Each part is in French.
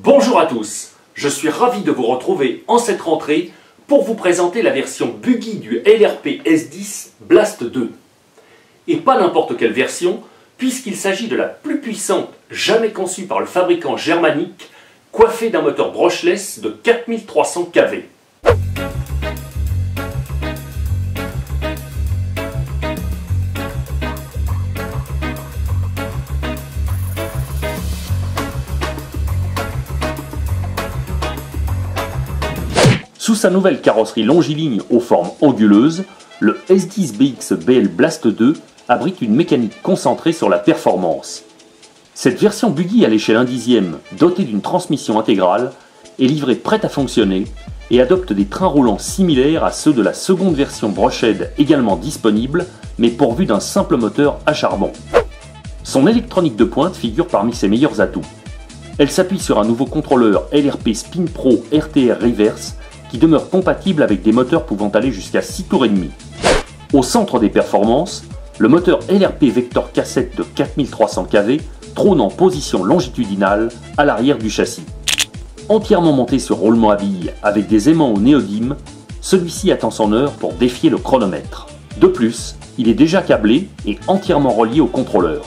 Bonjour à tous, je suis ravi de vous retrouver en cette rentrée pour vous présenter la version buggy du LRP S10 Blast 2. Et pas n'importe quelle version, puisqu'il s'agit de la plus puissante jamais conçue par le fabricant germanique, coiffée d'un moteur brushless de 4300 kV. Sous sa nouvelle carrosserie longiligne aux formes anguleuses, le S10 BL Blast 2 abrite une mécanique concentrée sur la performance. Cette version buggy à l'échelle 1/10, dotée d'une transmission intégrale, est livrée prête à fonctionner et adopte des trains roulants similaires à ceux de la seconde version Brushed également disponible, mais pourvue d'un simple moteur à charbon. Son électronique de pointe figure parmi ses meilleurs atouts. Elle s'appuie sur un nouveau contrôleur LRP Spin Pro RTR Reverse qui demeure compatible avec des moteurs pouvant aller jusqu'à 6 tours et demi. Au centre des performances, le moteur LRP Vector Cassette de 4300 kV trône en position longitudinale à l'arrière du châssis. Entièrement monté sur roulement à billes avec des aimants au néodyme, celui-ci attend son heure pour défier le chronomètre. De plus, il est déjà câblé et entièrement relié au contrôleur.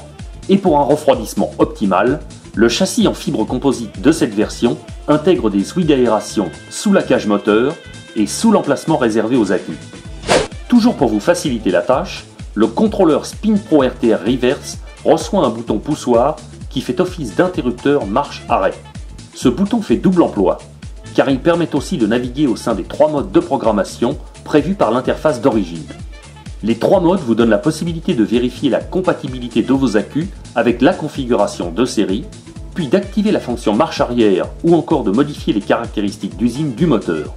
Et pour un refroidissement optimal, le châssis en fibre composite de cette version intègre des ouïes d'aération sous la cage moteur et sous l'emplacement réservé aux accus. Toujours pour vous faciliter la tâche, le contrôleur Spin Pro RTR Reverse reçoit un bouton poussoir qui fait office d'interrupteur marche-arrêt. Ce bouton fait double emploi, car il permet aussi de naviguer au sein des 3 modes de programmation prévus par l'interface d'origine. Les 3 modes vous donnent la possibilité de vérifier la compatibilité de vos accus avec la configuration de série, puis d'activer la fonction marche arrière ou encore de modifier les caractéristiques d'usine du moteur.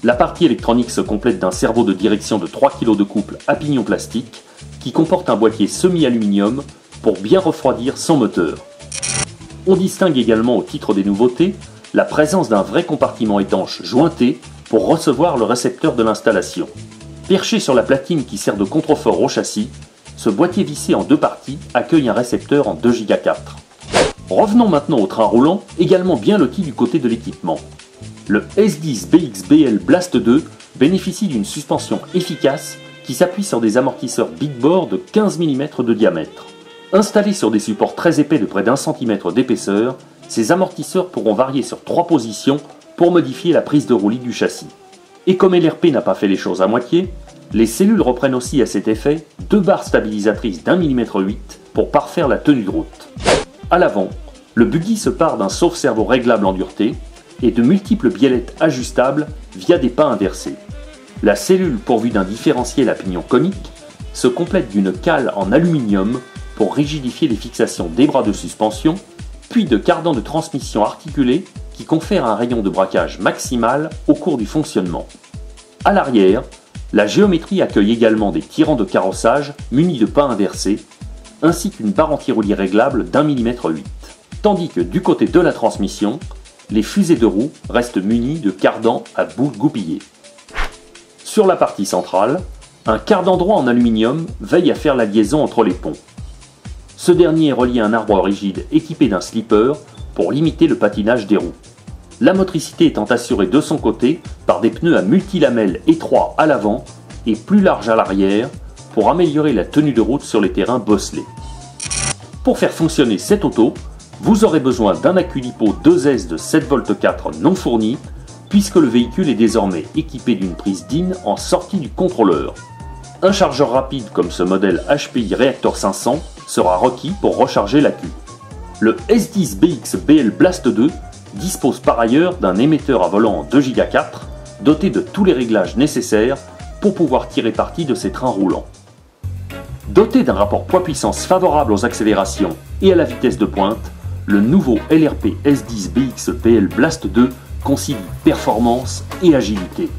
La partie électronique se complète d'un cerveau de direction de 3 kg de couple à pignon plastique qui comporte un boîtier semi-aluminium pour bien refroidir son moteur. On distingue également au titre des nouveautés la présence d'un vrai compartiment étanche jointé pour recevoir le récepteur de l'installation. Perché sur la platine qui sert de contrefort au châssis, ce boîtier vissé en 2 parties accueille un récepteur en 2 Go 4. Revenons maintenant au train roulant, également bien loti du côté de l'équipement. Le S10 BL Blast 2 bénéficie d'une suspension efficace qui s'appuie sur des amortisseurs Big Bore de 15 mm de diamètre. Installés sur des supports très épais de près d'1 cm d'épaisseur, ces amortisseurs pourront varier sur 3 positions pour modifier la prise de roulis du châssis. Et comme LRP n'a pas fait les choses à moitié, les cellules reprennent aussi à cet effet 2 barres stabilisatrices d'1 mm 8 pour parfaire la tenue de route. À l'avant, le buggy se pare d'un sauve-cerveau réglable en dureté et de multiples biellettes ajustables via des pas inversés. La cellule pourvue d'un différentiel à pignon conique se complète d'une cale en aluminium pour rigidifier les fixations des bras de suspension, puis de cardans de transmission articulés qui confèrent un rayon de braquage maximal au cours du fonctionnement. À l'arrière, la géométrie accueille également des tirants de carrossage munis de pas inversés, ainsi qu'une barre anti-roulis réglable d'1 mm 8. Tandis que du côté de la transmission, les fusées de roues restent munies de cardans à bout goupillé. Sur la partie centrale, un cardan droit en aluminium veille à faire la liaison entre les ponts. Ce dernier est relié à un arbre rigide équipé d'un slipper pour limiter le patinage des roues. La motricité étant assurée de son côté par des pneus à multilamelles étroits à l'avant et plus larges à l'arrière pour améliorer la tenue de route sur les terrains bosselés. Pour faire fonctionner cette auto, vous aurez besoin d'un accu LiPo 2S de 7,4 V non fourni, puisque le véhicule est désormais équipé d'une prise DIN en sortie du contrôleur. Un chargeur rapide comme ce modèle HPI Reactor 500 sera requis pour recharger l'accu. Le S10 BL Blast 2 dispose par ailleurs d'un émetteur à volant en 2 Go 4, doté de tous les réglages nécessaires pour pouvoir tirer parti de ces trains roulants. Doté d'un rapport poids-puissance favorable aux accélérations et à la vitesse de pointe, le nouveau LRP S10 BL Blast 2 concilie performance et agilité.